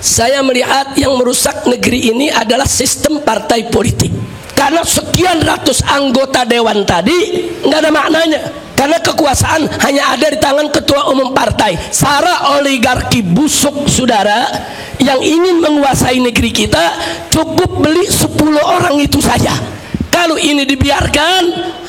Saya melihat yang merusak negeri ini adalah sistem partai politik. Karena sekian ratus anggota dewan tadi nggak ada maknanya. Karena kekuasaan hanya ada di tangan ketua umum partai. Para oligarki busuk, saudara, yang ingin menguasai negeri kita, cukup beli 10 orang itu saja. Kalau ini dibiarkan,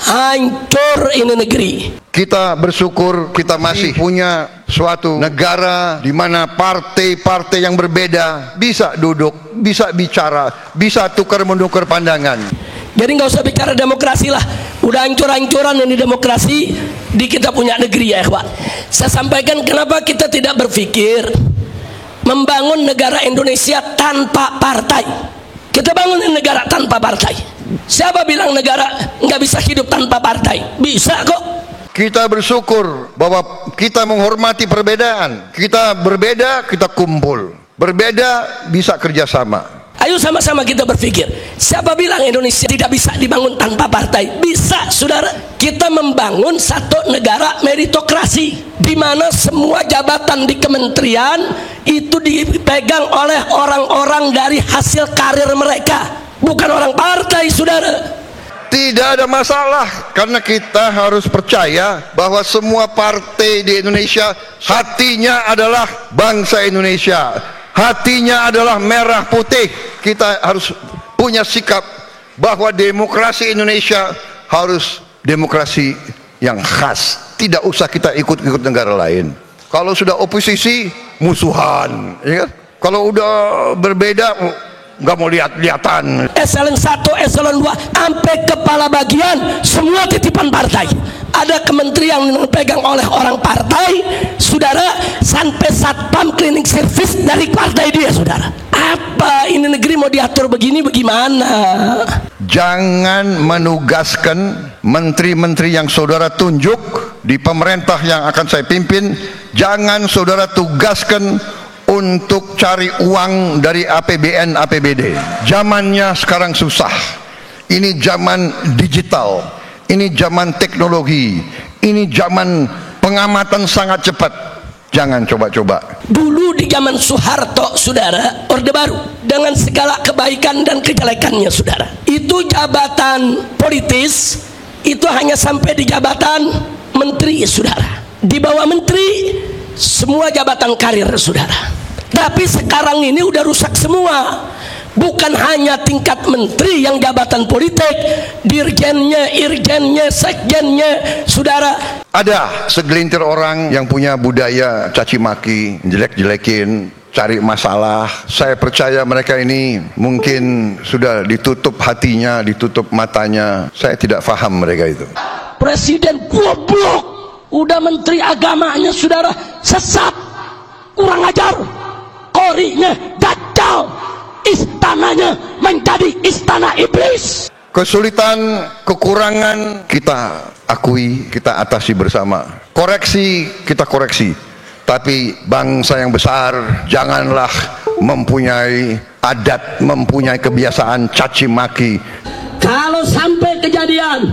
hancur ini negeri. Kita bersyukur kita masih punya suatu negara di mana partai-partai yang berbeda bisa duduk, bisa bicara, bisa tukar-menukar pandangan. Jadi nggak usah bicara demokrasi lah, udah hancur-hancuran ini demokrasi di kita punya negeri ya ikhwan. Saya sampaikan kenapa kita tidak berpikir membangun negara Indonesia tanpa partai. Kita bangun negara tanpa partai. Siapa bilang negara nggak bisa hidup tanpa partai? Bisa kok. Kita bersyukur bahwa kita menghormati perbedaan. Kita berbeda, kita kumpul. Berbeda, bisa kerjasama. Ayo sama-sama kita berpikir. Siapa bilang Indonesia tidak bisa dibangun tanpa partai? Bisa, saudara. Kita membangun satu negara meritokrasi, di mana semua jabatan di kementerian itu dipegang oleh orang-orang dari hasil karir mereka, bukan orang partai, saudara. Tidak ada masalah, karena kita harus percaya bahwa semua partai di Indonesia hatinya adalah bangsa Indonesia, hatinya adalah merah putih. Kita harus punya sikap bahwa demokrasi Indonesia harus demokrasi yang khas. Tidak usah kita ikut-ikut negara lain. Kalau sudah oposisi, musuhan, ya kan? Kalau udah berbeda, nggak mau lihat-lihatan. Eselon 1, eselon 2, sampai kepala bagian semua titipan partai. Ada kementerian yang dipegang oleh orang partai, saudara, sampai satpam cleaning service dari partai dia, saudara. Apa ini negeri mau diatur begini bagaimana? Jangan menugaskan menteri-menteri yang saudara tunjuk di pemerintah yang akan saya pimpin. Jangan saudara tugaskan untuk cari uang dari APBN, APBD. Zamannya sekarang susah. Ini zaman digital, ini zaman teknologi, ini zaman pengamatan sangat cepat. Jangan coba-coba. Dulu di zaman Soeharto, saudara, Orde Baru, dengan segala kebaikan dan kejelekannya, saudara, itu jabatan politis itu hanya sampai di jabatan menteri, saudara. Di bawah menteri semua jabatan karir, saudara. Tapi sekarang ini udah rusak semua. Bukan hanya tingkat menteri yang jabatan politik, dirjennya, irjennya, sekjennya, saudara. Ada segelintir orang yang punya budaya caci maki, jelek-jelekin, cari masalah. Saya percaya mereka ini mungkin sudah ditutup hatinya, ditutup matanya. Saya tidak paham mereka itu. Presiden goblok, udah menteri agamanya, saudara, sesat, kurang ajar, korinya dajjal, istananya menjadi istana iblis. Kesulitan, kekurangan kita akui, kita atasi bersama. Koreksi, kita koreksi. Tapi bangsa yang besar janganlah mempunyai adat, mempunyai kebiasaan caci maki. Kalau sampai kejadian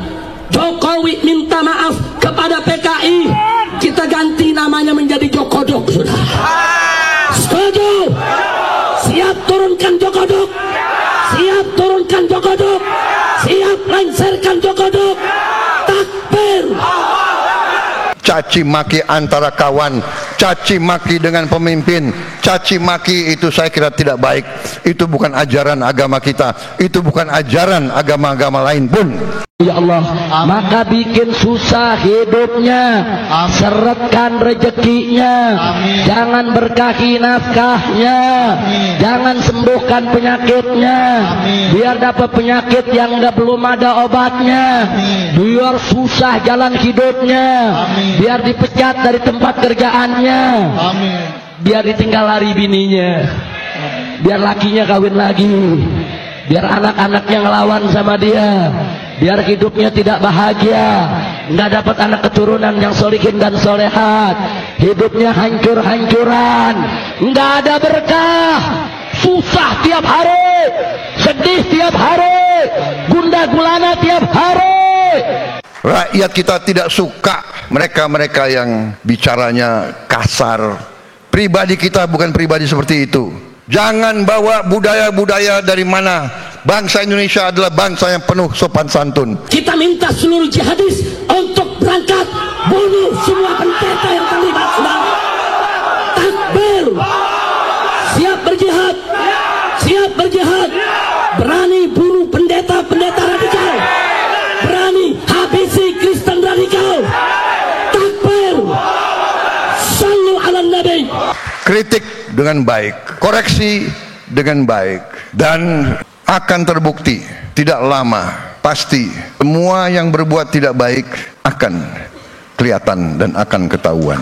Jokowi minta maaf kepada PKI, kita ganti namanya menjadi Jokodok, sudah. Setuju? Siap turunkan Jokodok, siap turunkan Jokodok, siap lengserkan Jokodok. Takbir. Caci maki antara kawan, caci maki dengan pemimpin, caci maki itu saya kira tidak baik. Itu bukan ajaran agama kita, itu bukan ajaran agama-agama lain pun. Ya Allah, maka bikin susah hidupnya, seretkan rezekinya, jangan berkahi nafkahnya, jangan sembuhkan penyakitnya, biar dapat penyakit yang belum ada obatnya, biar susah jalan hidupnya, biar dipecat dari tempat kerjaannya, biar ditinggal lari bininya, biar lakinya kawin lagi, biar anak-anaknya ngelawan sama dia, biar hidupnya tidak bahagia, nggak dapat anak keturunan yang solihin dan solehat, hidupnya hancur-hancuran, nggak ada berkah, susah tiap hari, sedih tiap hari, gundah gulana tiap hari. Rakyat kita tidak suka mereka-mereka yang bicaranya kasar. Pribadi kita bukan pribadi seperti itu. Jangan bawa budaya-budaya dari mana. Bangsa Indonesia adalah bangsa yang penuh sopan santun. Kita minta seluruh jihadis untuk berangkat bunuh semua pendeta yang terlibat. Takbir, siap berjihad, siap berjihad. Berani bunuh pendeta-pendeta radikal, berani habisi Kristen radikal. Takbir, sallu ala nabi. Kritik dengan baik, koreksi dengan baik, dan akan terbukti tidak lama pasti semua yang berbuat tidak baik akan kelihatan dan akan ketahuan.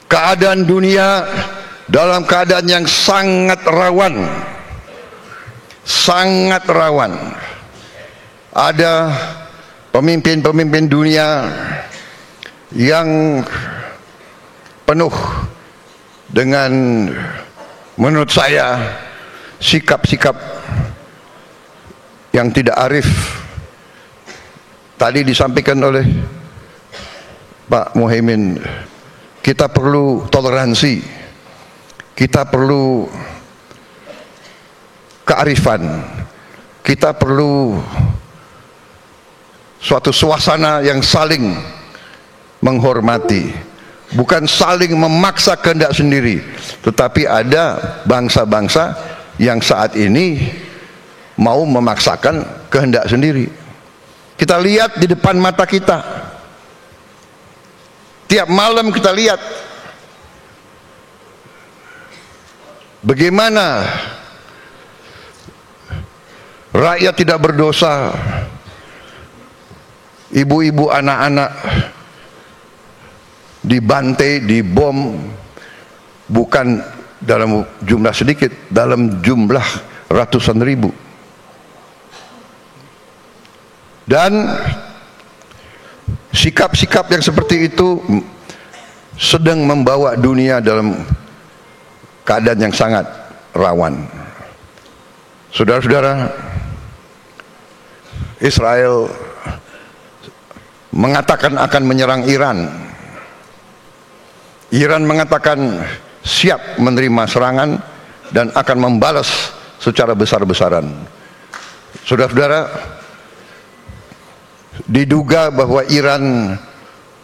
Keadaan dunia dalam keadaan yang sangat rawan, sangat rawan. Ada pemimpin-pemimpin dunia yang penuh dengan, menurut saya, sikap-sikap yang tidak arif. Tadi disampaikan oleh Pak Muhaimin, kita perlu toleransi, kita perlu kearifan, kita perlu suatu suasana yang saling menghormati, bukan saling memaksa kehendak sendiri. Tetapi ada bangsa-bangsa yang saat ini mau memaksakan kehendak sendiri. Kita lihat di depan mata kita, tiap malam kita lihat bagaimana rakyat tidak berdosa, ibu-ibu, anak-anak dibantai, dibom, bukan dalam jumlah sedikit, dalam jumlah ratusan ribu. Dan sikap-sikap yang seperti itu sedang membawa dunia dalam keadaan yang sangat rawan. Saudara-saudara, Israel mengatakan akan menyerang Iran. Iran mengatakan siap menerima serangan dan akan membalas secara besar-besaran. Saudara-saudara, diduga bahwa Iran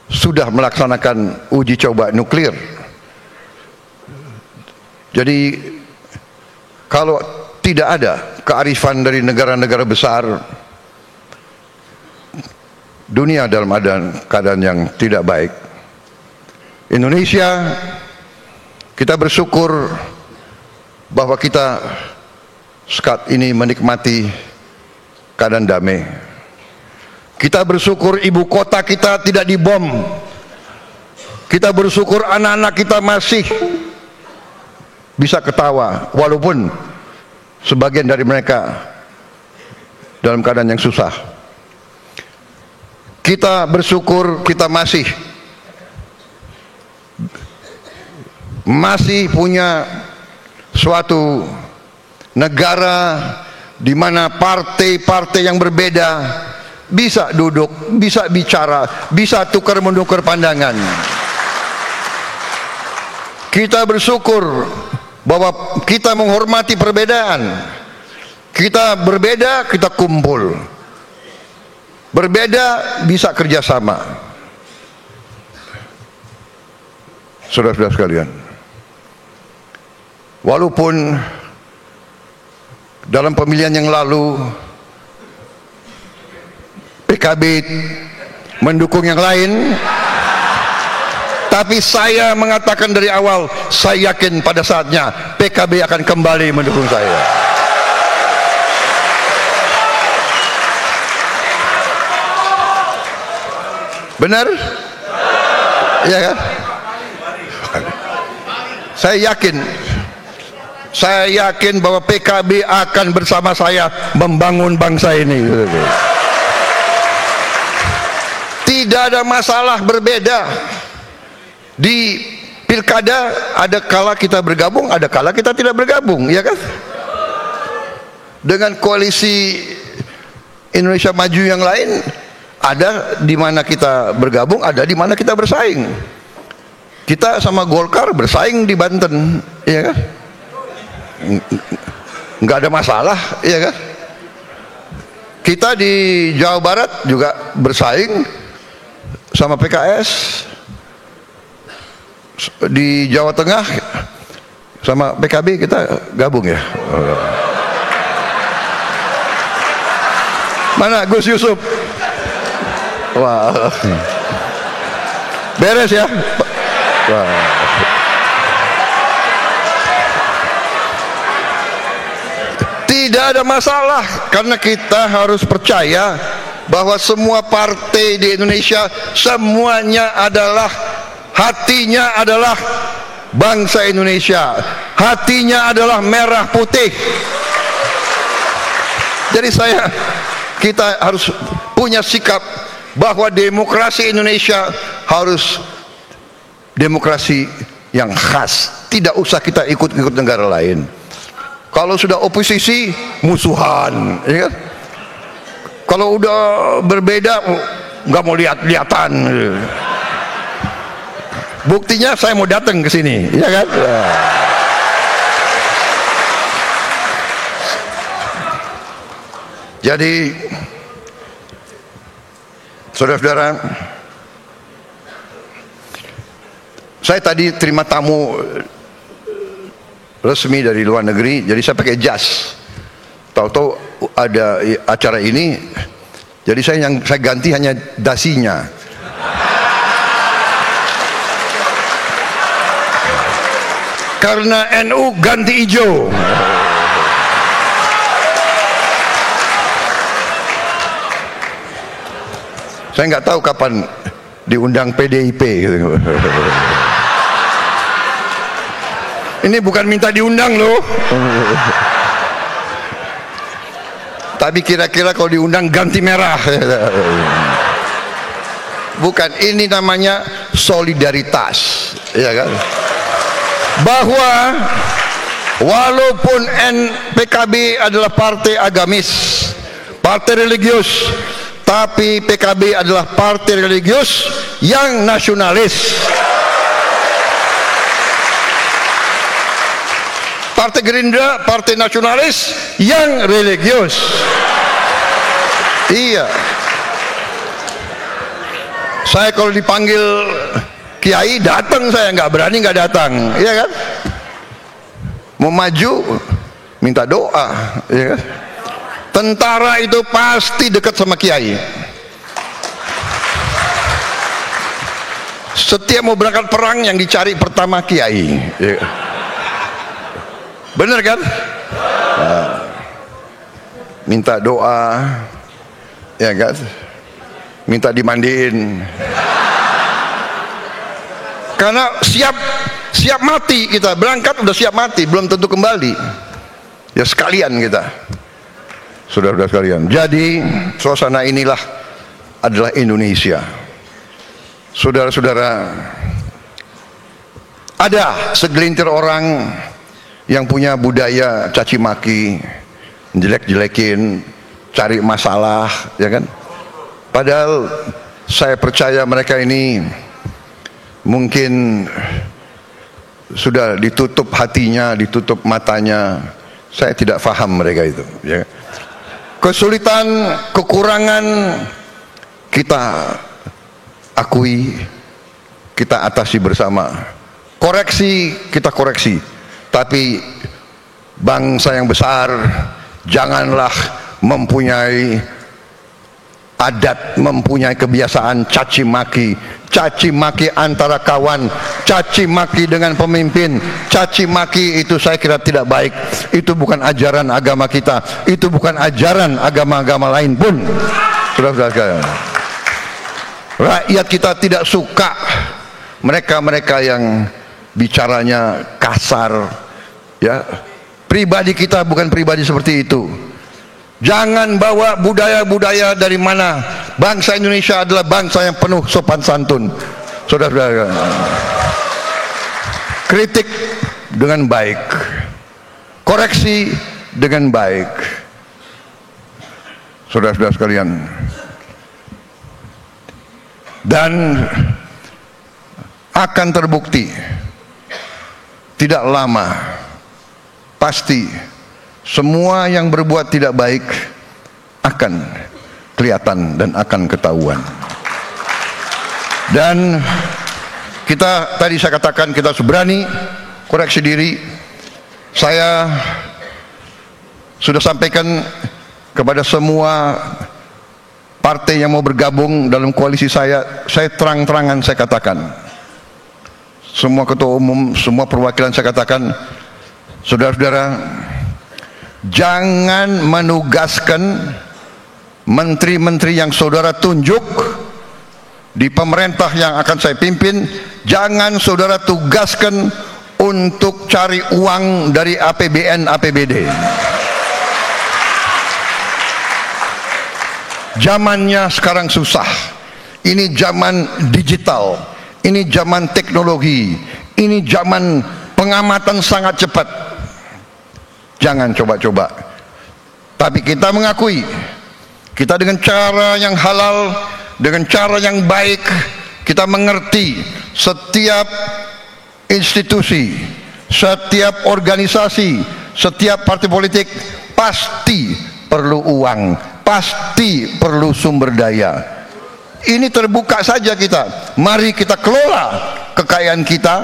sudah melaksanakan uji coba nuklir. Jadi kalau tidak ada kearifan dari negara-negara besar, dunia dalam keadaan yang tidak baik. Indonesia, kita bersyukur bahwa kita saat ini menikmati keadaan damai. Kita bersyukur ibu kota kita tidak dibom. Kita bersyukur anak-anak kita masih bisa ketawa, walaupun sebagian dari mereka dalam keadaan yang susah. Kita bersyukur kita masih punya suatu negara di mana partai-partai yang berbeda bisa duduk, bisa bicara, bisa tukar-menukar pandangan. Kita bersyukur bahwa kita menghormati perbedaan. Kita berbeda, kita kumpul. Berbeda, bisa kerjasama. Saudara-saudara sekalian, walaupun dalam pemilihan yang lalu PKB mendukung yang lain, tapi saya mengatakan dari awal, saya yakin pada saatnya PKB akan kembali mendukung saya. Benar? Ya kan? Saya yakin bahwa PKB akan bersama saya membangun bangsa ini. Tidak ada masalah berbeda. Di pilkada ada kala kita bergabung, ada kala kita tidak bergabung, ya kan? Dengan koalisi Indonesia Maju yang lain, ada di mana kita bergabung, ada di mana kita bersaing. Kita sama Golkar bersaing di Banten, ya kan? Nggak ada masalah, ya kan? Kita di Jawa Barat juga bersaing sama PKS, di Jawa Tengah sama PKB kita gabung ya. Mana Gus Yusuf? Wah, beres ya. Wah. Tidak ada masalah, karena kita harus percaya bahwa semua partai di Indonesia semuanya adalah, hatinya adalah bangsa Indonesia, hatinya adalah merah putih. Jadi kita harus punya sikap bahwa demokrasi Indonesia harus demokrasi yang khas, tidak usah kita ikut-ikut negara lain. Kalau sudah oposisi, musuhan, ya kan? Kalau udah berbeda, nggak mau lihat-lihatan. Buktinya saya mau datang ke sini, ya kan? Jadi, saudara-saudara, saya tadi terima tamu resmi dari luar negeri, jadi saya pakai jas. Tahu-tahu ada acara ini, jadi saya ganti hanya dasinya. Karena NU ganti hijau. Saya nggak tahu kapan diundang PDIP. Ini bukan minta diundang loh. Tapi kira-kira kalau diundang ganti merah. Bukan, ini namanya solidaritas, ya kan? Bahwa walaupun PKB adalah partai agamis, partai religius, tapi PKB adalah partai religius yang nasionalis. Partai Gerindra, partai nasionalis yang religius. Iya. Saya kalau dipanggil kiai datang, saya nggak berani nggak datang, iya kan? Mau maju minta doa, iya kan? Tentara itu pasti dekat sama kiai. Setiap mau berangkat perang yang dicari pertama kiai, iya. Bener kan? Nah, minta doa, ya kan? Minta dimandiin. Karena siap mati kita, berangkat udah siap mati, belum tentu kembali. Ya sekalian kita, saudara-saudara sekalian. Jadi suasana inilah adalah Indonesia. Saudara-saudara, ada segelintir orang yang punya budaya caci maki, jelek-jelekin, cari masalah, ya kan? Padahal saya percaya mereka ini mungkin sudah ditutup hatinya, ditutup matanya. Saya tidak paham mereka itu, ya. Kesulitan, kekurangan kita akui, kita atasi bersama. Koreksi, kita koreksi. Tapi bangsa yang besar janganlah mempunyai adat, mempunyai kebiasaan caci maki antara kawan, caci maki dengan pemimpin, caci maki itu saya kira tidak baik. Itu bukan ajaran agama kita, itu bukan ajaran agama-agama lain pun. Saudara-saudara, rakyat kita tidak suka mereka-mereka yang bicaranya kasar, ya. Pribadi kita bukan pribadi seperti itu. Jangan bawa budaya-budaya dari mana. Bangsa Indonesia adalah bangsa yang penuh sopan santun. Saudara-saudara, kritik dengan baik, koreksi dengan baik. Saudara-saudara sekalian, Dan akan terbukti tidak lama, pasti semua yang berbuat tidak baik akan kelihatan dan akan ketahuan. Dan kita, tadi saya katakan, kita harus berani koreksi diri. Saya sudah sampaikan kepada semua partai yang mau bergabung dalam koalisi saya terang-terangan saya katakan, semua ketua umum, semua perwakilan saya katakan, saudara-saudara, jangan menugaskan menteri-menteri yang saudara tunjuk di pemerintah yang akan saya pimpin, jangan saudara tugaskan untuk cari uang dari APBN, APBD. Zamannya sekarang susah. Ini zaman digital, ini zaman teknologi, ini zaman pengamatan sangat cepat. Jangan coba-coba. Tapi kita mengakui, kita dengan cara yang halal, dengan cara yang baik, kita mengerti setiap institusi, setiap organisasi, setiap partai politik pasti perlu uang, pasti perlu sumber daya. Ini terbuka saja kita. Mari kita kelola kekayaan kita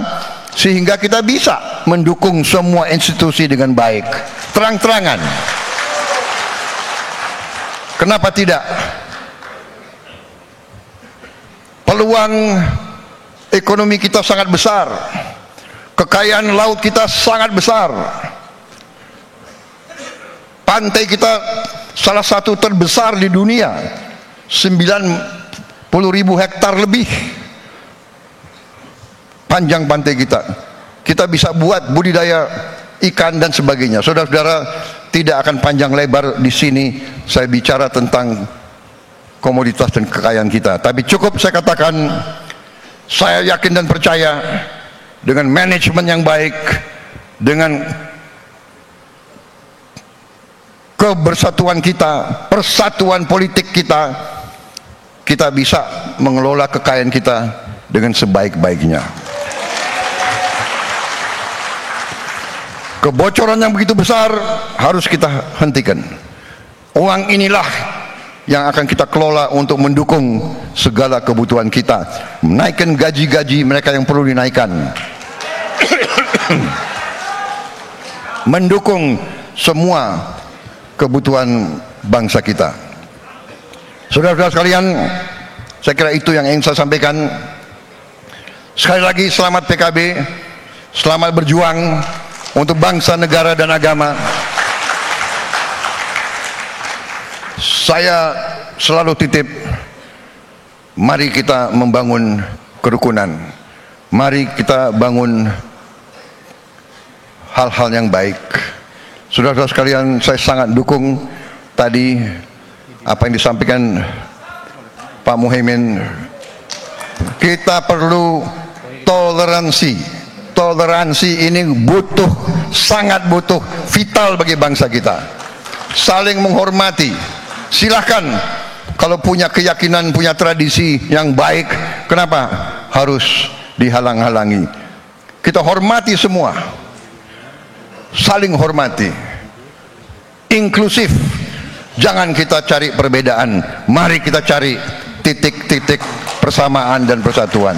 sehingga kita bisa mendukung semua institusi dengan baik, terang-terangan. Kenapa tidak? Peluang ekonomi kita sangat besar, kekayaan laut kita sangat besar, pantai kita salah satu terbesar di dunia, 90.000 hektar lebih panjang pantai kita. Kita bisa buat budidaya ikan dan sebagainya. Saudara-saudara, tidak akan panjang lebar di sini saya bicara tentang komoditas dan kekayaan kita, tapi cukup saya katakan, saya yakin dan percaya dengan manajemen yang baik, dengan kebersatuan kita, persatuan politik kita, kita bisa mengelola kekayaan kita dengan sebaik-baiknya. Kebocoran yang begitu besar harus kita hentikan. Uang inilah yang akan kita kelola untuk mendukung segala kebutuhan kita, menaikkan gaji-gaji mereka yang perlu dinaikkan, mendukung semua kebutuhan bangsa kita. Saudara-saudara sekalian, saya kira itu yang ingin saya sampaikan. Sekali lagi selamat PKB, selamat berjuang untuk bangsa, negara dan agama. Saya selalu titip, mari kita membangun kerukunan, mari kita bangun hal-hal yang baik. Saudara-saudara sekalian, saya sangat dukung tadi apa yang disampaikan Pak Muhaimin. Kita perlu toleransi. Toleransi ini butuh, sangat butuh, vital bagi bangsa kita. Saling menghormati. Silahkan kalau punya keyakinan, punya tradisi yang baik, kenapa harus dihalang-halangi? Kita hormati semua, saling hormati, inklusif. Jangan kita cari perbedaan, mari kita cari titik-titik persamaan dan persatuan.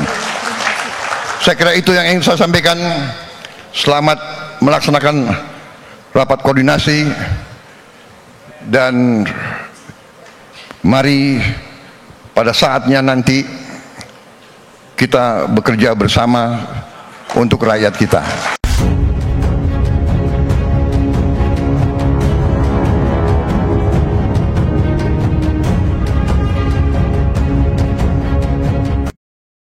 Saya kira itu yang ingin saya sampaikan. Selamat melaksanakan rapat koordinasi, dan mari pada saatnya nanti kita bekerja bersama untuk rakyat kita.